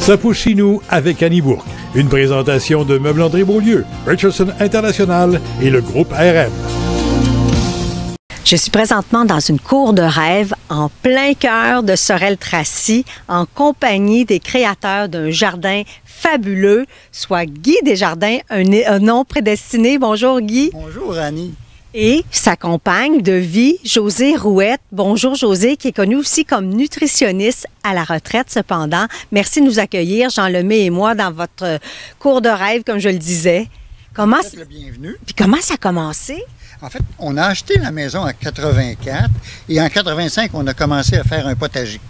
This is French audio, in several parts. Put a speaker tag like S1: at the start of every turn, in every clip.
S1: Ça pousse chez nous avec Annie Bourque. Une présentation de Meubles André Beaulieu, Richardson International et le groupe RM.
S2: Je suis présentement dans une cour de rêve en plein cœur de Sorel-Tracy en compagnie des créateurs d'un jardin fabuleux, soit Guy Desjardins, un nom prédestiné. Bonjour Guy.
S3: Bonjour Annie. Et
S2: sa compagne de vie, Josée Rouette. Bonjour Josée, qui est connue aussi comme nutritionniste à la retraite cependant. Merci de nous accueillir, Jean Lemay et moi, dans votre cour de rêve, comme je le disais.
S3: Comment le bienvenu.
S2: Puis comment ça a commencé?
S3: En fait, on a acheté la maison en 84 et en 85, on a commencé à faire un potager.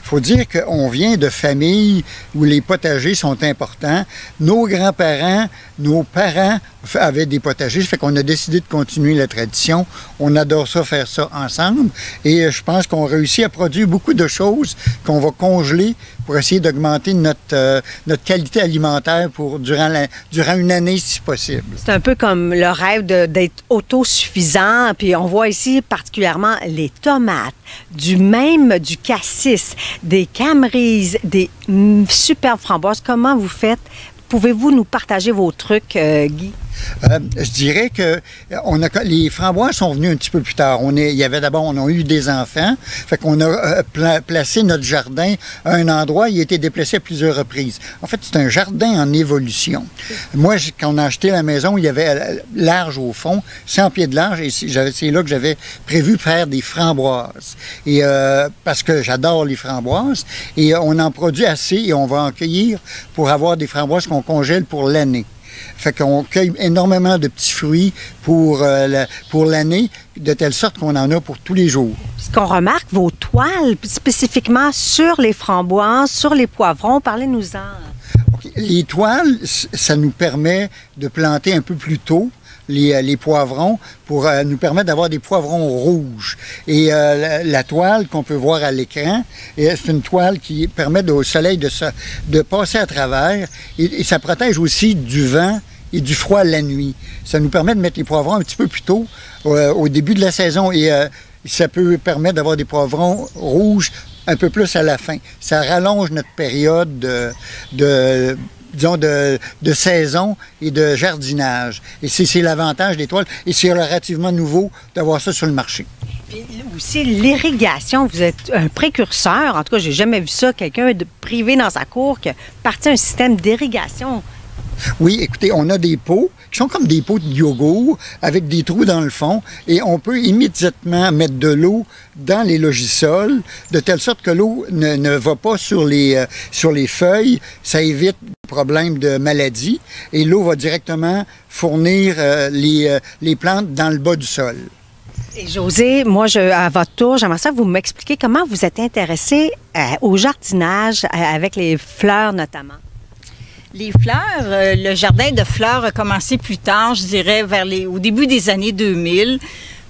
S3: Il faut dire qu'on vient de familles où les potagers sont importants. Nos grands-parents, nos parents avaient des potagers, ça fait qu'on a décidé de continuer la tradition. On adore ça, faire ça ensemble. Et je pense qu'on réussit à produire beaucoup de choses qu'on va congeler pour essayer d'augmenter notre qualité alimentaire durant une année, si possible.
S2: C'est un peu comme le rêve d'être autosuffisant. Puis on voit ici particulièrement les tomates, du cassis, des camerises, des superbes framboises. Comment vous faites? Pouvez-vous nous partager vos trucs, Guy?
S3: Je dirais que les framboises sont venues un petit peu plus tard. On a eu des enfants, fait qu'on a placé notre jardin à un endroit. Il a été déplacé à plusieurs reprises. En fait, c'est un jardin en évolution. Moi, quand on a acheté la maison, il y avait large au fond, 100 pieds de large, et c'est là que j'avais prévu faire des framboises. Et parce que j'adore les framboises, et on en produit assez, et on va en cueillir pour avoir des framboises qu'on congèle pour l'année. Fait qu'on cueille énormément de petits fruits pour l'année, de telle sorte qu'on en a pour tous les jours.
S2: Ce qu'on remarque, vos toiles, spécifiquement sur les framboises, sur les poivrons, parlez-nous-en.
S3: Okay. Les toiles, ça nous permet de planter un peu plus tôt les poivrons pour nous permettre d'avoir des poivrons rouges. Et la toile qu'on peut voir à l'écran, c'est une toile qui permet au soleil de passer à travers et ça protège aussi du vent et du froid la nuit. Ça nous permet de mettre les poivrons un petit peu plus tôt au début de la saison et ça peut permettre d'avoir des poivrons rouges un peu plus à la fin. Ça rallonge notre période de saison et de jardinage. Et c'est l'avantage des toiles. Et c'est relativement nouveau d'avoir ça sur le marché.
S2: Puis aussi, l'irrigation, vous êtes un précurseur. En tout cas, j'ai jamais vu ça. Quelqu'un de privé dans sa cour qui a parti un système d'irrigation.
S3: Oui, écoutez, on a des pots qui sont comme des pots de yogourt avec des trous dans le fond et on peut immédiatement mettre de l'eau dans les logisols de telle sorte que l'eau ne va pas sur les feuilles. Ça évite le problème de maladie et l'eau va directement fournir les plantes dans le bas du sol.
S2: Et Josée, moi, à votre tour, j'aimerais ça que vous m'expliquiez comment vous êtes intéressée au jardinage avec les fleurs notamment.
S4: Les fleurs, le jardin de fleurs a commencé plus tard, je dirais au début des années 2000.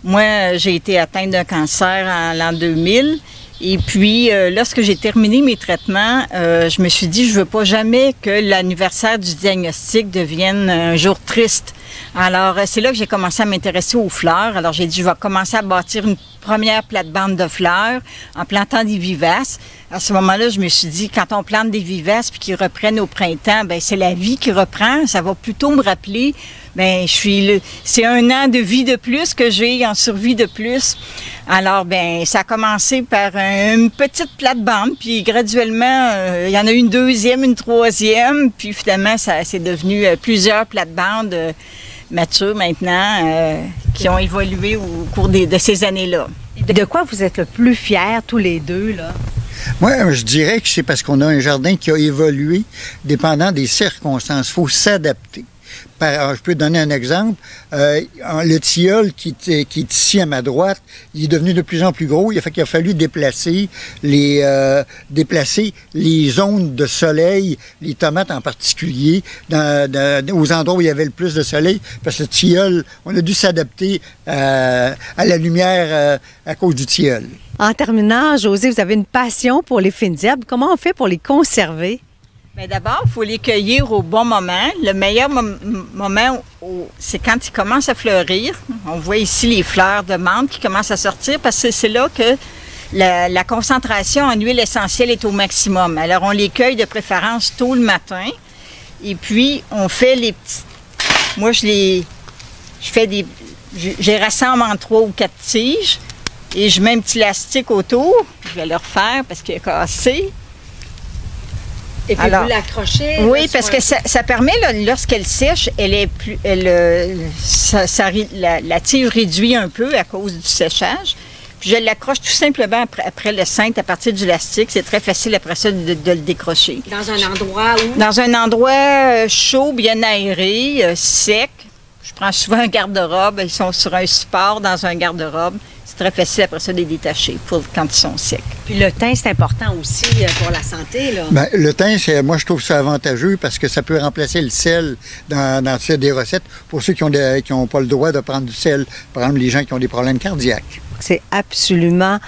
S4: Moi, j'ai été atteinte d'un cancer en l'an 2000. Et puis, lorsque j'ai terminé mes traitements, je me suis dit, je veux pas jamais que l'anniversaire du diagnostic devienne un jour triste. Alors, c'est là que j'ai commencé à m'intéresser aux fleurs. Alors, j'ai dit, je vais commencer à bâtir une première plate-bande de fleurs en plantant des vivaces. À ce moment-là, je me suis dit, quand on plante des vivaces puis qu'ils reprennent au printemps, bien, c'est la vie qui reprend. Ça va plutôt me rappeler, bien, c'est un an de vie de plus que j'ai en survie de plus. Alors, bien, ça a commencé par une petite plate-bande, puis graduellement, il y en a eu une deuxième, une troisième, puis finalement, c'est devenu plusieurs plates-bandes matures maintenant qui ont évolué au cours de ces années-là.
S2: De quoi vous êtes le plus fiers, tous les deux, là?
S3: Moi, je dirais que c'est parce qu'on a un jardin qui a évolué dépendant des circonstances. Il faut s'adapter. Je peux donner un exemple. Le tilleul qui est ici à ma droite, il est devenu de plus en plus gros. Il a fallu déplacer les zones de soleil, les tomates en particulier, aux endroits où il y avait le plus de soleil, parce que le tilleul, on a dû s'adapter à la lumière à cause du tilleul.
S2: En terminant, Josée, vous avez une passion pour les fines herbes. Comment on fait pour les conserver?
S4: Bien, d'abord, il faut les cueillir au bon moment. Le meilleur moment, c'est quand ils commencent à fleurir. On voit ici les fleurs de menthe qui commencent à sortir parce que c'est là que la concentration en huile essentielle est au maximum. Alors, on les cueille de préférence tôt le matin. Et puis, on fait les petits... Moi, je rassemble en 3 ou 4 tiges et je mets un petit élastique autour. Je vais le refaire parce qu'il est cassé.
S2: Et puis vous l'accrochez?
S4: Oui, parce que ça permet, lorsqu'elle sèche, la tige réduit un peu à cause du séchage. Puis je l'accroche tout simplement après le cintre à partir du élastique. C'est très facile après ça de le décrocher.
S2: Dans un endroit où?
S4: Dans un endroit chaud, bien aéré, sec. Je prends souvent un garde-robe. Ils sont sur un support dans un garde-robe. C'est très facile après ça de les détacher quand ils sont secs.
S2: Puis le thym, c'est important aussi pour la santé, là.
S3: Bien, le thym, moi, je trouve ça avantageux parce que ça peut remplacer le sel dans des recettes pour ceux qui n'ont pas le droit de prendre du sel. Par exemple, les gens qui ont des problèmes cardiaques.
S2: C'est absolument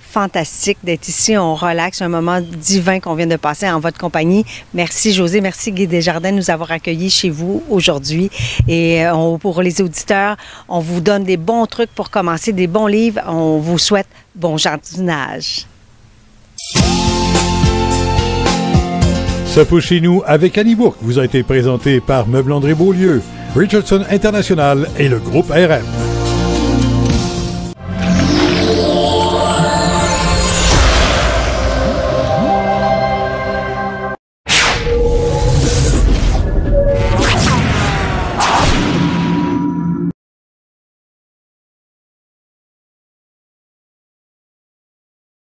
S2: fantastique d'être ici. On relaxe, un moment divin qu'on vient de passer en votre compagnie. Merci Josée, merci Guy Desjardins de nous avoir accueillis chez vous aujourd'hui. Et pour les auditeurs, on vous donne des bons trucs pour commencer, des bons livres. On vous souhaite bon jardinage.
S1: Ça pousse chez nous avec Annie Bourque vous a été présenté par Meubles André Beaulieu, Richardson International et le groupe RM.